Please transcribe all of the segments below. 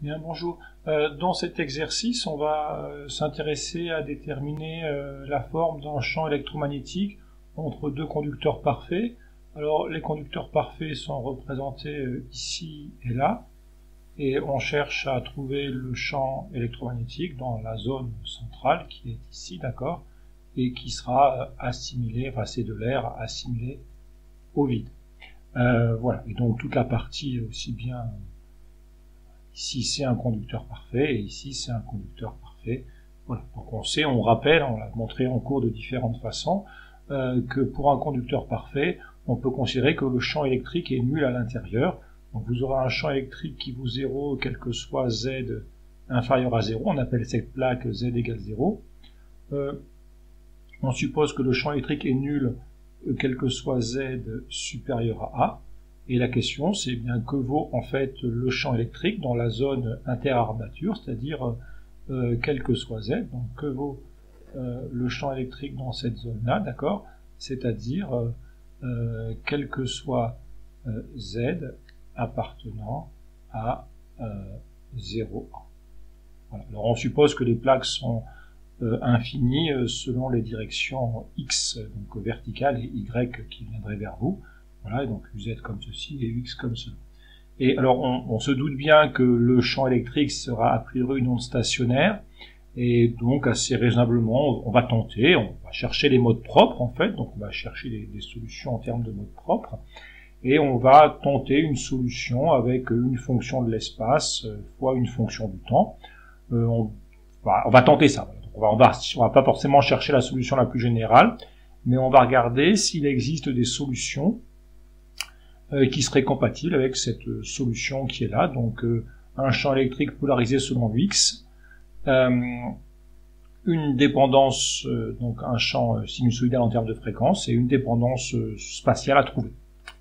Bien, bonjour. Dans cet exercice, on va s'intéresser à déterminer la forme d'un champ électromagnétique entre deux conducteurs parfaits. Alors, les conducteurs parfaits sont représentés ici et là, et on cherche à trouver le champ électromagnétique dans la zone centrale qui est ici, d'accord, et qui sera assimilé, enfin c'est de l'air assimilé au vide. Voilà, et donc toute la partie aussi bien ici c'est un conducteur parfait et ici c'est un conducteur parfait. Voilà. Donc on rappelle, on l'a montré en cours de différentes façons, que pour un conducteur parfait, on peut considérer que le champ électrique est nul à l'intérieur. Donc vous aurez un champ électrique qui vaut 0, quel que soit Z inférieur à 0. On appelle cette plaque Z égale 0. On suppose que le champ électrique est nul, quel que soit Z supérieur à A. Et la question, c'est bien que vaut en fait le champ électrique dans la zone interarmature, c'est-à-dire quel que soit Z. Donc que vaut le champ électrique dans cette zone-là, d'accord? C'est-à-dire quel que soit Z appartenant à 0A. Voilà. Alors on suppose que les plaques sont infinies selon les directions X, donc verticale, et Y qui viendraient vers vous. Voilà, et donc UZ comme ceci et UX comme cela. Et alors on se doute bien que le champ électrique sera a priori une onde stationnaire, et donc assez raisonnablement on va tenter, on va chercher les modes propres en fait, donc on va chercher des solutions en termes de modes propres, et on va tenter une solution avec une fonction de l'espace fois une fonction du temps. On va tenter ça. On va pas forcément chercher la solution la plus générale, mais on va regarder s'il existe des solutions qui seraient compatibles avec cette solution qui est là. Donc un champ électrique polarisé selon X, une dépendance, donc un champ sinusoïdal en termes de fréquence, et une dépendance spatiale à trouver.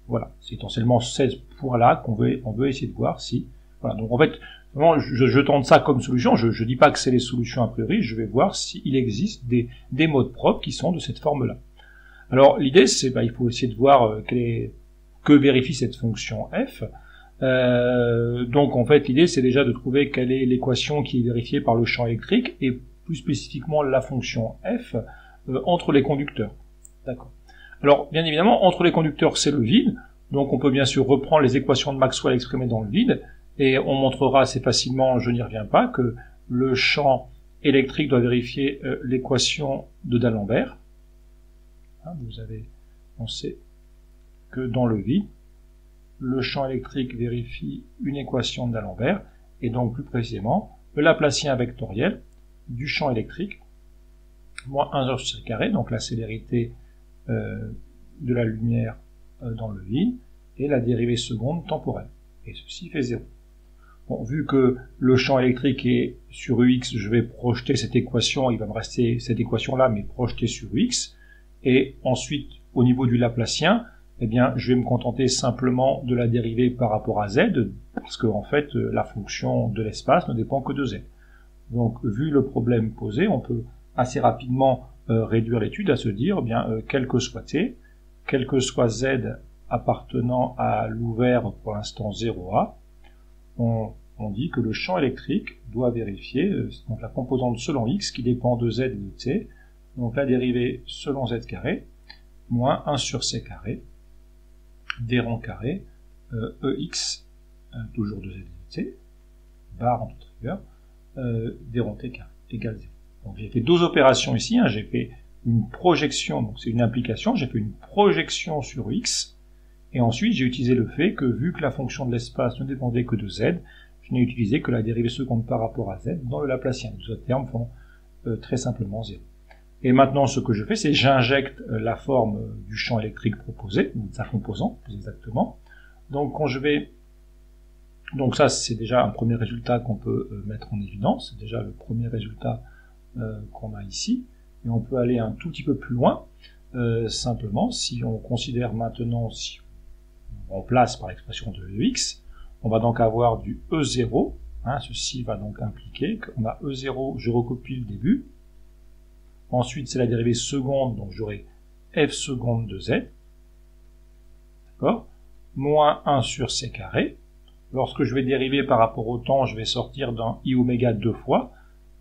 Voilà, c'est essentiellement ces points-là qu'on veut essayer de voir si... Voilà, donc en fait, vraiment, je tente ça comme solution, je dis pas que c'est les solutions a priori, je vais voir s'il existe des modes propres qui sont de cette forme-là. Alors l'idée, c'est il faut essayer de voir que vérifie cette fonction f. Donc en fait, l'idée, c'est déjà de trouver quelle est l'équation qui est vérifiée par le champ électrique, et plus spécifiquement la fonction f entre les conducteurs. D'accord. Alors, bien évidemment, entre les conducteurs, c'est le vide, donc on peut bien sûr reprendre les équations de Maxwell exprimées dans le vide, et on montrera assez facilement, je n'y reviens pas, que le champ électrique doit vérifier l'équation de D'Alembert. Vous avez pensé que dans le vide, le champ électrique vérifie une équation de D'Alembert, et donc plus précisément, le Laplacien vectoriel du champ électrique, moins 1 sur carré, donc la célérité de la lumière dans le vide, et la dérivée seconde temporelle. Et ceci fait 0. Bon, vu que le champ électrique est sur UX, je vais projeter cette équation, il va me rester cette équation-là, mais projetée sur UX, et ensuite, au niveau du Laplacien, eh bien, je vais me contenter simplement de la dérivée par rapport à Z, parce que, en fait, la fonction de l'espace ne dépend que de Z. Donc, vu le problème posé, on peut assez rapidement réduire l'étude à se dire, quel que soit T, quel que soit Z appartenant à l'ouvert pour l'instant 0A, on dit que le champ électrique doit vérifier donc la composante selon X qui dépend de Z et de T, donc la dérivée selon Z carré, moins 1 sur C carré, d rang carré, EX, toujours de Z et de T, barre en toute rigueur, d rang T carré, égale 0. Donc j'ai fait deux opérations ici, j'ai fait une projection, donc c'est une implication, j'ai fait une projection sur X, et ensuite j'ai utilisé le fait que vu que la fonction de l'espace ne dépendait que de Z, je n'ai utilisé que la dérivée seconde par rapport à Z dans le Laplacien. Les autres termes font très simplement 0. Et maintenant ce que je fais, c'est j'injecte la forme du champ électrique proposé, ou de sa composante plus exactement. Donc quand je vais... Donc ça c'est déjà un premier résultat qu'on peut mettre en évidence, c'est déjà le premier résultat qu'on a ici, et on peut aller un tout petit peu plus loin, simplement, si on considère maintenant, si on remplace par l'expression de EX, on va donc avoir du E0, ceci va donc impliquer qu'on a E0, je recopie le début, ensuite c'est la dérivée seconde, donc j'aurai F seconde de Z, d'accord, moins 1 sur C carré, lorsque je vais dériver par rapport au temps, je vais sortir d'un i oméga 2 fois.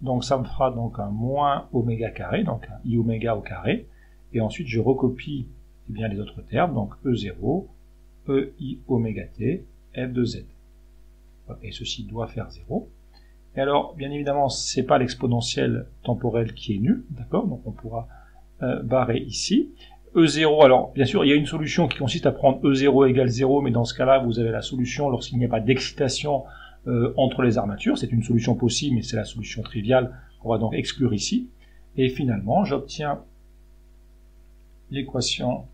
Donc ça me fera donc un moins oméga carré, donc un i oméga au carré. Et ensuite je recopie bien les autres termes, donc E0, EI oméga t, f de z. Et ceci doit faire 0. Et alors, bien évidemment, c'est pas l'exponentielle temporelle qui est nulle, d'accord? Donc on pourra barrer ici. E0, alors bien sûr, il y a une solution qui consiste à prendre E0 égale 0, mais dans ce cas-là, vous avez la solution lorsqu'il n'y a pas d'excitation entre les armatures. C'est une solution possible, mais c'est la solution triviale qu'on va donc exclure ici. Et finalement, j'obtiens l'équation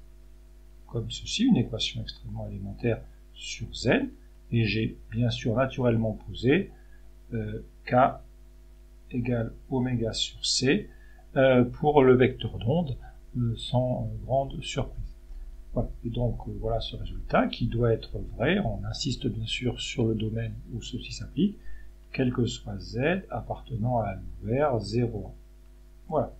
comme ceci, une équation extrêmement élémentaire sur Z, et j'ai bien sûr naturellement posé K égale oméga sur C pour le vecteur d'onde sans grande surprise. Voilà. Et donc voilà ce résultat qui doit être vrai. On insiste bien sûr sur le domaine où ceci s'applique, quel que soit Z appartenant à l'ouvert 0. Voilà.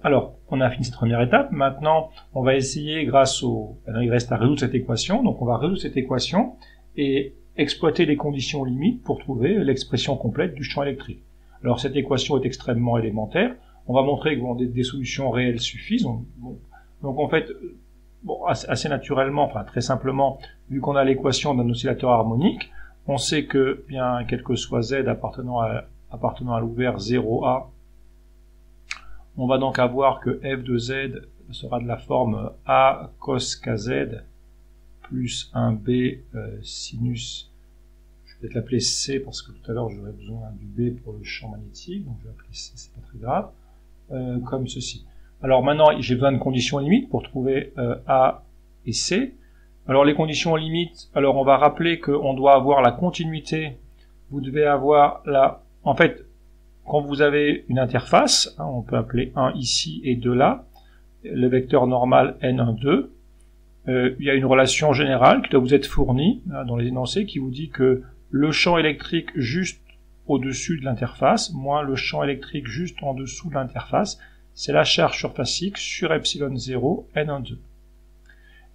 Alors, on a fini cette première étape. Maintenant, on va essayer grâce au... Alors, il reste à résoudre cette équation. Donc, on va résoudre cette équation et exploiter les conditions limites pour trouver l'expression complète du champ électrique. Alors, cette équation est extrêmement élémentaire. On va montrer que bon, des solutions réelles suffisent. Donc, en fait, bon, assez naturellement, enfin très simplement, vu qu'on a l'équation d'un oscillateur harmonique, on sait que, bien, quel que soit Z appartenant à l'ouvert 0A, on va donc avoir que f de z sera de la forme a cos kz plus 1b sinus, je vais peut-être l'appeler c parce que tout à l'heure j'aurais besoin du b pour le champ magnétique, donc je vais appeler c, c'est pas très grave, comme ceci. Alors maintenant j'ai besoin de conditions limites pour trouver a et c. Alors les conditions limites, alors on va rappeler qu'on doit avoir la continuité, vous devez avoir la, en fait, quand vous avez une interface, hein, on peut appeler 1 ici et 2 là, le vecteur normal n1, 2, il y a une relation générale qui doit vous être fournie hein, dans les énoncés qui vous dit que le champ électrique juste au-dessus de l'interface, moins le champ électrique juste en dessous de l'interface, c'est la charge surfacique sur epsilon 0 n1, 2.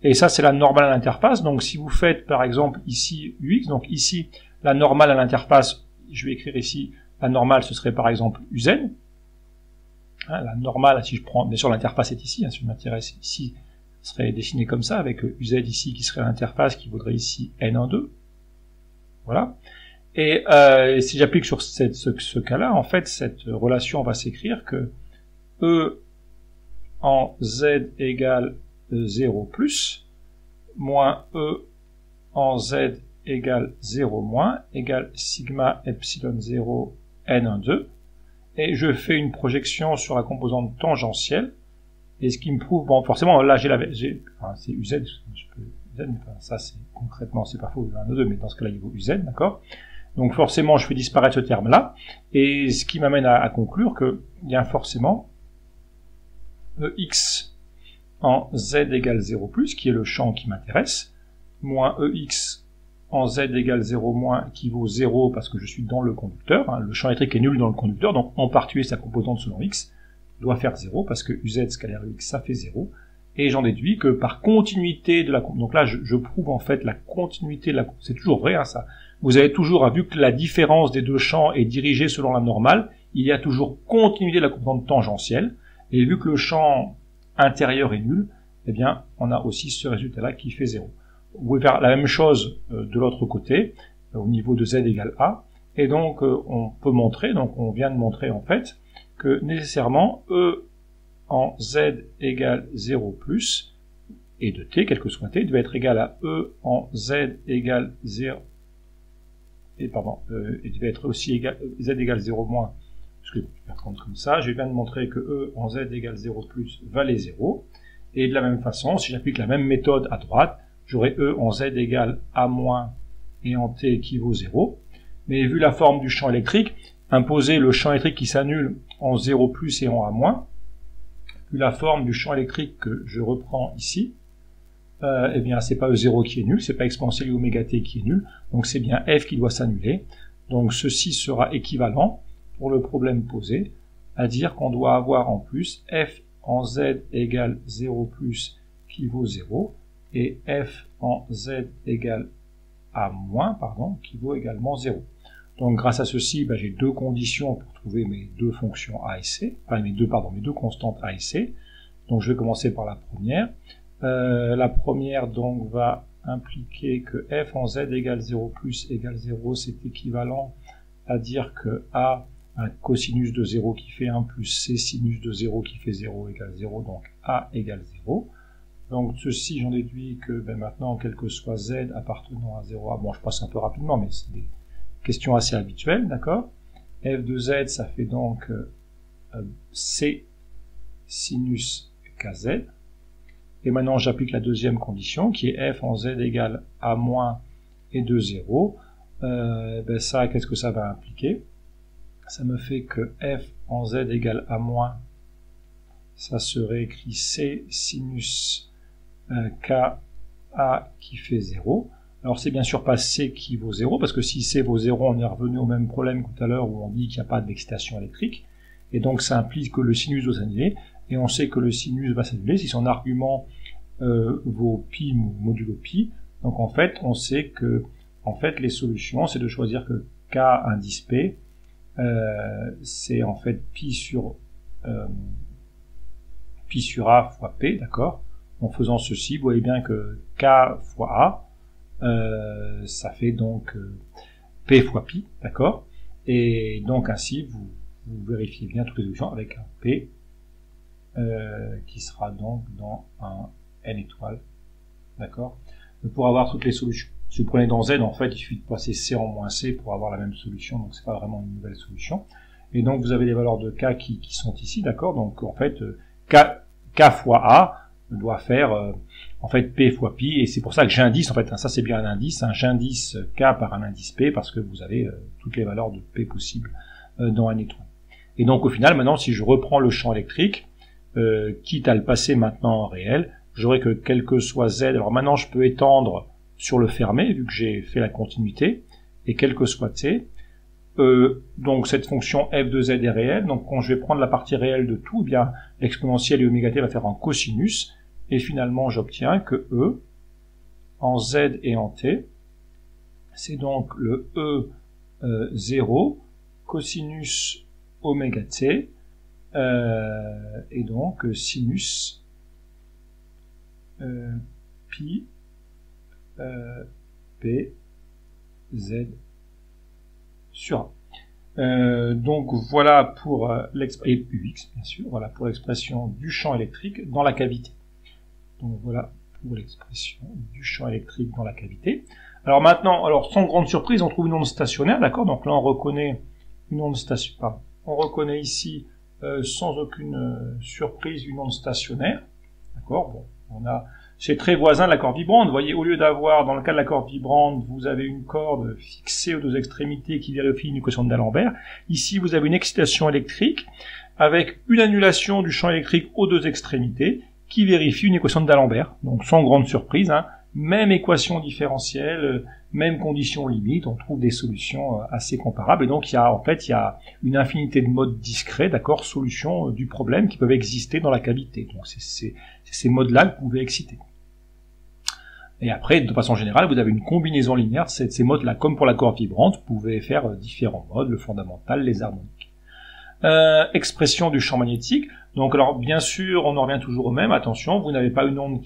Et ça, c'est la normale à l'interface. Donc si vous faites par exemple ici ux, donc ici la normale à l'interface, je vais écrire ici la normale, ce serait par exemple UZ. Hein, la normale, si je prends, bien sûr l'interface est ici, hein, si je m'intéresse ici, serait dessinée comme ça, avec UZ ici qui serait l'interface qui vaudrait ici N12. Voilà. Et si j'applique sur ce cas-là, en fait, cette relation va s'écrire que E en Z égale 0 plus, moins E en Z égale 0 moins, égale sigma epsilon 0 n12, et je fais une projection sur la composante tangentielle, et ce qui me prouve, bon, forcément, là, c'est UZ, ça, c'est, concrètement, c'est pas faux, n2, mais dans ce cas-là, il vaut UZ, d'accord? Donc, forcément, je fais disparaître ce terme-là, et ce qui m'amène à conclure que, il y a forcément EX en Z égale 0 plus, qui est le champ qui m'intéresse, moins EX en Z égale 0 moins, qui vaut 0 parce que je suis dans le conducteur, hein, le champ électrique est nul dans le conducteur, donc en particulier sa composante selon X doit faire 0, parce que UZ scalaire UX ça fait 0, et j'en déduis que par continuité de la... Donc là je prouve en fait la continuité, c'est toujours vrai hein, ça, vous avez toujours, vu que la différence des deux champs est dirigée selon la normale, il y a toujours continuité de la composante tangentielle, et vu que le champ intérieur est nul, eh bien on a aussi ce résultat-là qui fait 0. Vous pouvez faire la même chose de l'autre côté, au niveau de Z égale A, et donc on peut montrer, donc on vient de montrer en fait, que nécessairement E en Z égale 0 plus, et de T, quel que soit T, devait être égal à E en Z égale 0, et pardon, il devait être aussi égal, Z égale 0 moins, parce que je vais faire comme ça, je viens de montrer que E en Z égale 0 plus valait 0, et de la même façon, si j'applique la même méthode à droite, j'aurai E en Z égale A moins et en T équivaut 0. Mais vu la forme du champ électrique, imposer le champ électrique qui s'annule en 0 plus et en A moins, vu la forme du champ électrique que je reprends ici, eh bien c'est pas E0 qui est nul, c'est pas exponentielle oméga T qui est nul, donc c'est bien F qui doit s'annuler. Donc ceci sera équivalent, pour le problème posé, à dire qu'on doit avoir en plus F en Z égale 0 plus qui vaut 0, et F en Z égale A moins, pardon, qui vaut également 0. Donc grâce à ceci, j'ai deux conditions pour trouver mes deux fonctions A et C, enfin mes deux constantes A et C. Donc je vais commencer par la première. La première donc va impliquer que f en z égale 0 plus égale 0, c'est équivalent à dire que A, un cosinus de 0 qui fait 1 plus C sinus de 0 qui fait 0 égale 0, donc A égale 0. Donc ceci, j'en déduis que maintenant, quel que soit z appartenant à 0A, bon je passe un peu rapidement, mais c'est des questions assez habituelles, d'accord. F de z, ça fait donc C sinus kz. Et maintenant, j'applique la deuxième condition, qui est f en z égale A moins et de 0. Ça, qu'est-ce que ça va impliquer? Ça me fait que f en z égale A moins, ça serait écrit C sinus Ka qui fait 0. Alors c'est bien sûr pas C qui vaut 0, parce que si C vaut 0, on est revenu au même problème que tout à l'heure où on dit qu'il n'y a pas d'excitation électrique. Et donc ça implique que le sinus doit s'annuler, et on sait que le sinus va s'annuler si son argument vaut pi modulo pi. Donc en fait, on sait que les solutions, c'est de choisir que K indice P, c'est en fait pi sur A fois P, d'accord. En faisant ceci, vous voyez bien que K fois A, ça fait donc P fois pi, d'accord. Et donc ainsi, vous vérifiez bien toutes les solutions avec un P qui sera donc dans un N étoile, d'accord. Pour avoir toutes les solutions. Si vous prenez dans Z, en fait, il suffit de passer C en moins C pour avoir la même solution, donc c'est pas vraiment une nouvelle solution. Et donc vous avez les valeurs de K qui sont ici, d'accord. Donc en fait, K fois A doit faire en fait P fois pi, et c'est pour ça que j'indice, en fait, ça c'est bien un indice, j'indice K par un indice P, parce que vous avez toutes les valeurs de P possibles dans un étoile. Et donc au final, maintenant, si je reprends le champ électrique, quitte à le passer maintenant en réel, j'aurai que quel que soit Z, alors maintenant je peux étendre sur le fermé, vu que j'ai fait la continuité, et quel que soit T, donc cette fonction f de z est réelle, donc quand je vais prendre la partie réelle de tout, eh bien l'exponentielle et oméga t va faire un cosinus, et finalement j'obtiens que E, en z et en t, c'est donc le E 0, cosinus oméga t, et donc sinus pi p z sur A. Donc voilà pour l'expression, et UX bien sûr, voilà pour l'expression du champ électrique dans la cavité. Donc voilà pour l'expression du champ électrique dans la cavité. Alors maintenant, sans grande surprise, on trouve une onde stationnaire, d'accord. Donc là on reconnaît une onde stationnaire. On reconnaît ici sans aucune surprise une onde stationnaire, d'accord. Bon, on a c'est très voisin de la corde vibrante. Vous voyez, au lieu d'avoir, dans le cas de la corde vibrante, vous avez une corde fixée aux deux extrémités qui vérifie une équation d'Alembert. Ici, vous avez une excitation électrique avec une annulation du champ électrique aux deux extrémités qui vérifie une équation d'Alembert. Donc, sans grande surprise, même équation différentielle, même condition limite, on trouve des solutions assez comparables. Et donc, il y a une infinité de modes discrets, d'accord, solutions du problème qui peuvent exister dans la cavité. Donc, c'est ces modes-là que vous pouvez exciter. Et après, de façon générale, vous avez une combinaison linéaire de ces modes-là. Comme pour la corde vibrante, vous pouvez faire différents modes, le fondamental, les harmoniques. Expression du champ magnétique. Donc, alors, bien sûr, on en revient toujours au même. Attention, vous n'avez pas une onde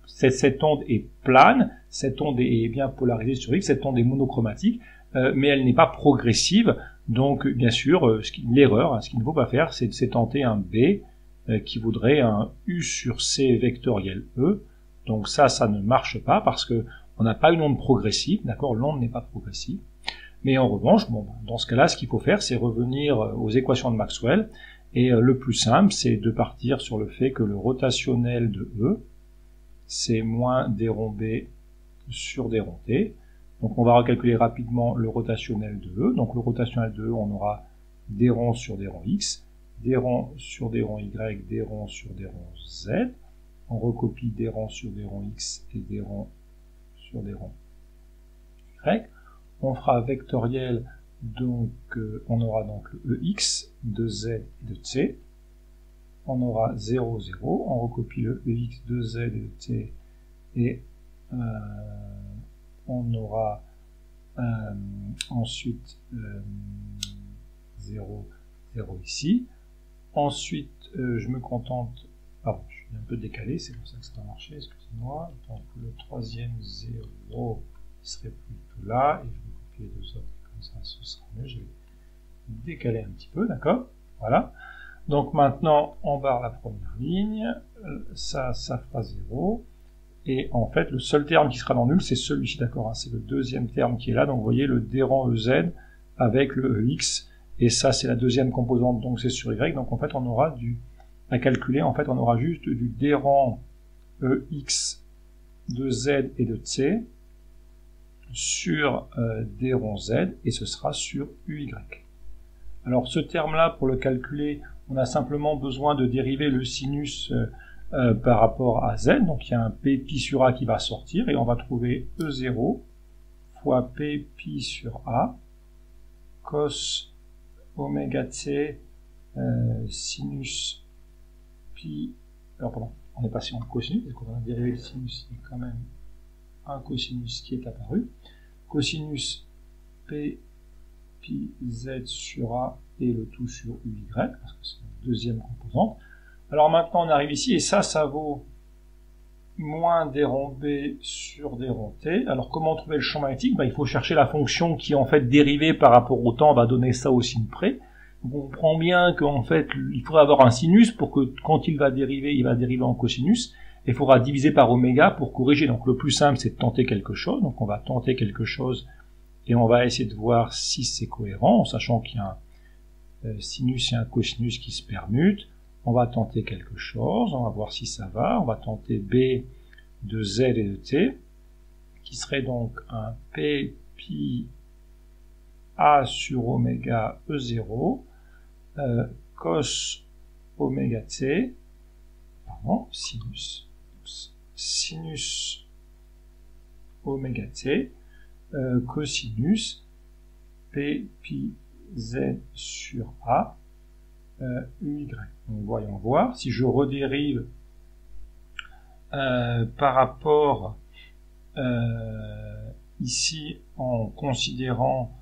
cette onde est plane, cette onde est bien polarisée sur X, cette onde est monochromatique, mais elle n'est pas progressive. Donc, bien sûr, l'erreur, ce qu'il ne faut pas faire, c'est tenter un B qui vaudrait un U sur C vectoriel E. Donc ça ne marche pas parce que on n'a pas une onde progressive, d'accord, l'onde n'est pas progressive. Mais en revanche, dans ce cas-là, ce qu'il faut faire, c'est revenir aux équations de Maxwell, et le plus simple, c'est de partir sur le fait que le rotationnel de E, c'est moins d rond B sur d rond T. Donc on va recalculer rapidement le rotationnel de E. Donc le rotationnel de E, on aura d rond sur d rond X, d rond sur d rond Y, d rond sur d rond Z. On recopie d rond sur d rond X et d rond sur d rond Y. On fera vectoriel, donc on aura donc le EX de Z et de T. On aura 0, 0. On recopie le EX de Z et de T et on aura ensuite 0, 0 ici. Ensuite, je me contente, pardon, je suis un peu décalé, c'est pour ça que ça va marcher, excusez-moi. Donc le troisième 0 serait plutôt là, et je vais copier les deux autres, comme ça ce sera mieux. Je vais décaler un petit peu, d'accord? Voilà. Donc maintenant, on barre la première ligne, ça fera 0. Et en fait, le seul terme qui sera dans nul, c'est celui-ci, d'accord, hein, c'est le deuxième terme qui est là. Donc vous voyez le D rang EZ avec le EX, et ça c'est la deuxième composante, donc c'est sur Y. Donc en fait, on aura à calculer, en fait, on aura juste du D rang EX de Z et de C sur D rang Z, et ce sera sur UY. Alors ce terme-là, pour le calculer, on a simplement besoin de dériver le sinus par rapport à Z, donc il y a un P pi sur A qui va sortir, et on va trouver E0 fois P pi sur A, cos oméga t sinus pi, alors pardon, on est passé en cosinus, donc on a dérivé le sinus, il y a quand même un cosinus qui est apparu, cosinus P pi Z sur A et le tout sur UY, parce que c'est la deuxième composante. Alors maintenant on arrive ici, et ça vaut moins d rond B sur d rond T. Alors comment trouver le champ magnétique? Il faut chercher la fonction qui en fait dérivée par rapport au temps va donner ça au signe près. Donc on comprend bien qu'en fait il faudra avoir un sinus pour que quand il va dériver en cosinus, et il faudra diviser par oméga pour corriger. Donc le plus simple c'est de tenter quelque chose, donc on va tenter quelque chose et on va essayer de voir si c'est cohérent, en sachant qu'il y a un sinus et un cosinus qui se permutent. On va tenter quelque chose, on va voir si ça va. On va tenter B de Z et de T, qui serait donc un P pi A sur oméga E0, cos oméga T, pardon, sinus oméga T, cosinus P pi Z sur A, UY. Donc voyons voir, si je redérive par rapport ici en considérant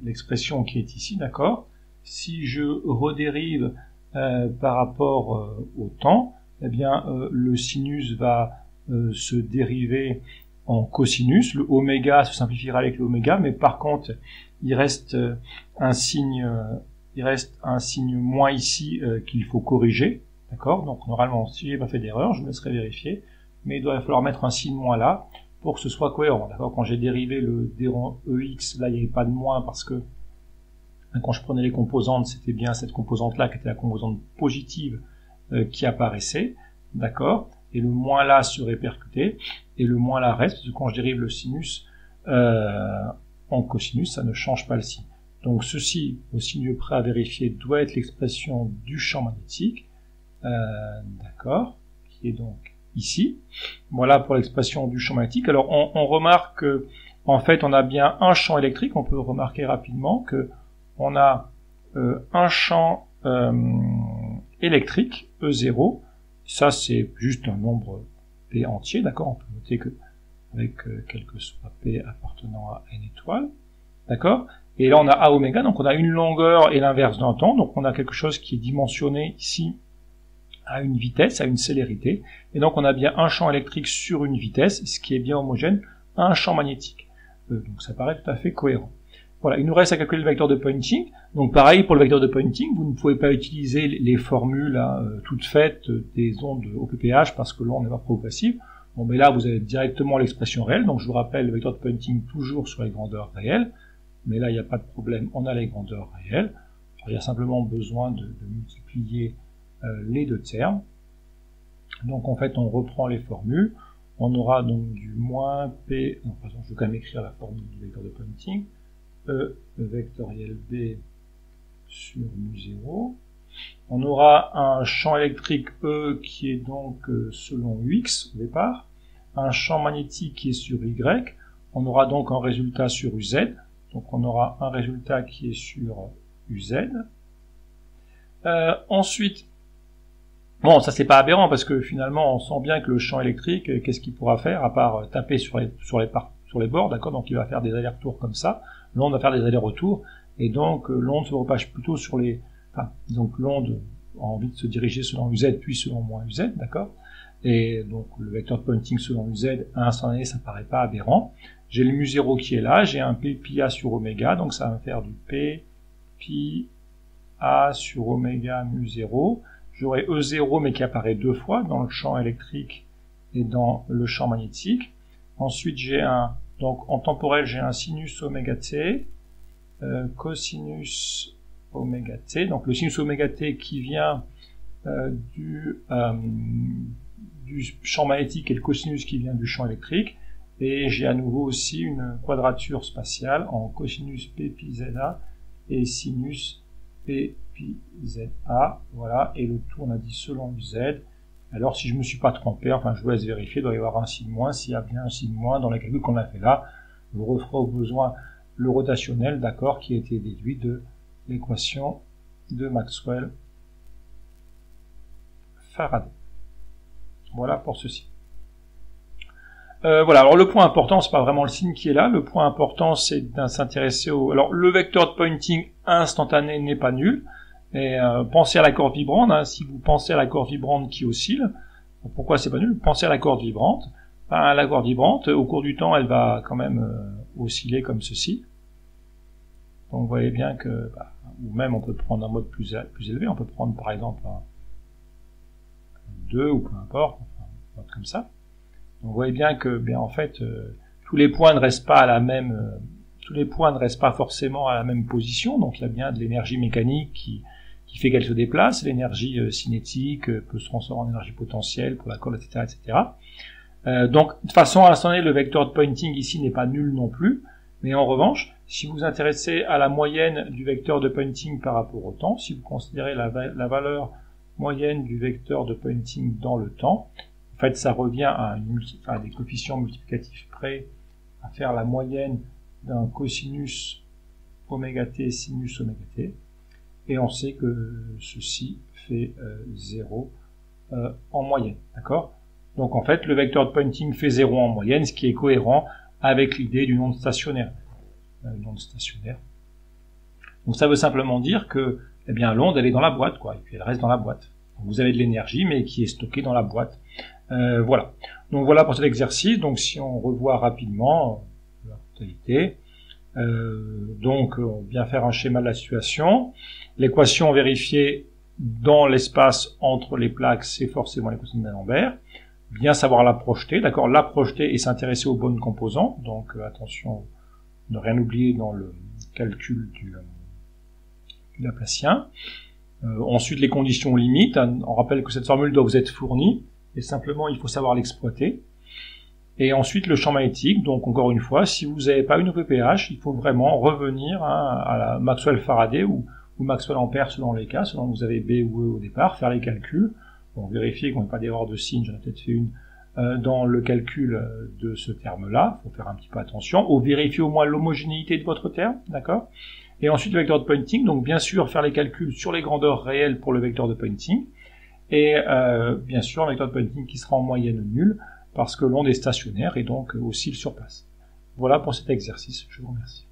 l'expression qui est ici, d'accord, si je redérive par rapport au temps, eh bien le sinus va se dériver en cosinus, le oméga se simplifiera avec l'oméga, mais par contre il reste un signe moins ici qu'il faut corriger, d'accord? Donc normalement, si j'ai pas fait d'erreur, je me laisserai vérifier, mais il doit falloir mettre un signe moins là pour que ce soit cohérent, d'accord? Quand j'ai dérivé le D rang EX, là il n'y avait pas de moins parce que quand je prenais les composantes, c'était bien cette composante-là qui était la composante positive qui apparaissait, d'accord? Et le moins là se répercutait, et le moins là reste, parce que quand je dérive le sinus en cosinus, ça ne change pas le signe. Donc ceci, au signe près à vérifier, doit être l'expression du champ magnétique, d'accord, qui est donc ici. Voilà pour l'expression du champ magnétique. Alors on remarque que, en fait, on a bien un champ électrique. On peut remarquer rapidement que on a un champ électrique, E0. Ça, c'est juste un nombre P entier, d'accord? On peut noter que avec quel que soit P appartenant à n étoiles, d'accord? Et là, on a A oméga, donc on a une longueur et l'inverse d'un temps, donc on a quelque chose qui est dimensionné ici à une vitesse, à une célérité, et donc on a bien un champ électrique sur une vitesse, ce qui est bien homogène à un champ magnétique. Donc ça paraît tout à fait cohérent. Voilà, il nous reste à calculer le vecteur de Poynting. Donc pareil pour le vecteur de Poynting, vous ne pouvez pas utiliser les formules toutes faites des ondes au PPH parce que l'onde n'est pas progressive. Bon, mais là vous avez directement l'expression réelle. Donc je vous rappelle le vecteur de Poynting toujours sur les grandeurs réelles. Mais là il n'y a pas de problème, on a les grandeurs réelles. Alors, il y a simplement besoin de multiplier les deux termes. Donc en fait on reprend les formules. On aura donc du moins P. Non, par exemple, je vais quand même écrire la formule du vecteur de Poynting. E vectoriel B sur mu0. On aura un champ électrique E qui est donc selon UX au départ, un champ magnétique qui est sur Y, on aura donc un résultat sur UZ, donc on aura un résultat qui est sur UZ. Ensuite, Bon, ça c'est pas aberrant parce que finalement on sent bien que le champ électrique, qu'est-ce qu'il pourra faire à part taper sur les bords, d'accord? Donc il va faire des allers-retours comme ça. L'onde va faire des allers-retours et donc l'onde se propage plutôt sur les, enfin, donc l'onde a envie de se diriger selon UZ puis selon moins UZ, d'accord? Et donc le vecteur de pointing selon UZ à un instant donné ça paraît pas aberrant. J'ai le mu0 qui est là, j'ai un p pi a sur oméga, donc ça va me faire du p pi a sur oméga mu0. J'aurai E0 mais qui apparaît deux fois dans le champ électrique et dans le champ magnétique. Ensuite j'ai donc en temporel j'ai un sinus oméga t, cosinus oméga t, donc le sinus oméga t qui vient du champ magnétique et le cosinus qui vient du champ électrique, et j'ai à nouveau aussi une quadrature spatiale en cosinus p pi za et sinus p pi za, voilà, et le tout on a dit selon uz. Alors si je me suis pas trompé, enfin je vous laisse vérifier, il doit y avoir un signe moins, s'il y a bien un signe moins dans les calculs qu'on a fait là, vous referez au besoin le rotationnel, d'accord, qui a été déduit de l'équation de Maxwell-Faraday. Voilà pour ceci. Voilà, alors le point important, c'est pas vraiment le signe qui est là, le point important c'est de s'intéresser au... Alors le vecteur de pointing instantané n'est pas nul, et pensez à la corde vibrante, hein, si vous pensez à la corde vibrante qui oscille, pourquoi c'est pas nul? Pensez à la corde vibrante, enfin, la corde vibrante, au cours du temps, elle va quand même osciller comme ceci. Donc vous voyez bien que, ou même on peut prendre un mode plus élevé, on peut prendre par exemple un 2 ou peu importe, enfin, un mode comme ça. Donc vous voyez bien que, bien en fait, tous les points ne restent pas à la même, tous les points ne restent pas forcément à la même position. Donc il y a bien de l'énergie mécanique qui fait qu'elle se déplace. L'énergie cinétique peut se transformer en énergie potentielle pour la colle, etc., etc. Donc de façon à l'instant donné, le vecteur de pointing ici n'est pas nul non plus. Mais en revanche, si vous vous intéressez à la moyenne du vecteur de pointing par rapport au temps, si vous considérez la valeur moyenne du vecteur de pointing dans le temps, en fait, ça revient à des coefficients multiplicatifs près à faire la moyenne d'un cosinus oméga t sinus oméga t. Et on sait que ceci fait 0 en moyenne. D'accord? Donc en fait, le vecteur de pointing fait 0 en moyenne, ce qui est cohérent avec l'idée d'une onde stationnaire. Une onde stationnaire. Donc ça veut simplement dire que eh bien, l'onde, elle est dans la boîte, quoi, et puis elle reste dans la boîte. Donc, vous avez de l'énergie, mais qui est stockée dans la boîte. Voilà. Donc voilà pour cet exercice. Donc si on revoit rapidement la totalité, donc on vient faire un schéma de la situation. L'équation vérifiée dans l'espace entre les plaques, c'est forcément l'équation de D'Alembert. Bien savoir la projeter, d'accord, la projeter et s'intéresser aux bonnes composantes. Donc attention, ne rien oublier dans le calcul du Laplacien. Ensuite les conditions limites. On rappelle que cette formule doit vous être fournie. Et simplement, il faut savoir l'exploiter. Et ensuite, le champ magnétique. Donc, encore une fois, si vous n'avez pas une OPPH, il faut vraiment revenir à la Maxwell-Faraday ou Maxwell-Ampère selon les cas, selon que vous avez B ou E au départ, faire les calculs. Bon, vérifier qu'on n'ait pas d'erreur de signe, j'en ai peut-être fait une dans le calcul de ce terme-là. Il faut faire un petit peu attention. Ou vérifier au moins l'homogénéité de votre terme, d'accord? Et ensuite, le vecteur de pointing. Donc, bien sûr, faire les calculs sur les grandeurs réelles pour le vecteur de pointing. Et bien sûr, un vecteur de pointing qui sera en moyenne nulle, parce que l'onde est stationnaire et donc oscille sur place. Voilà pour cet exercice. Je vous remercie.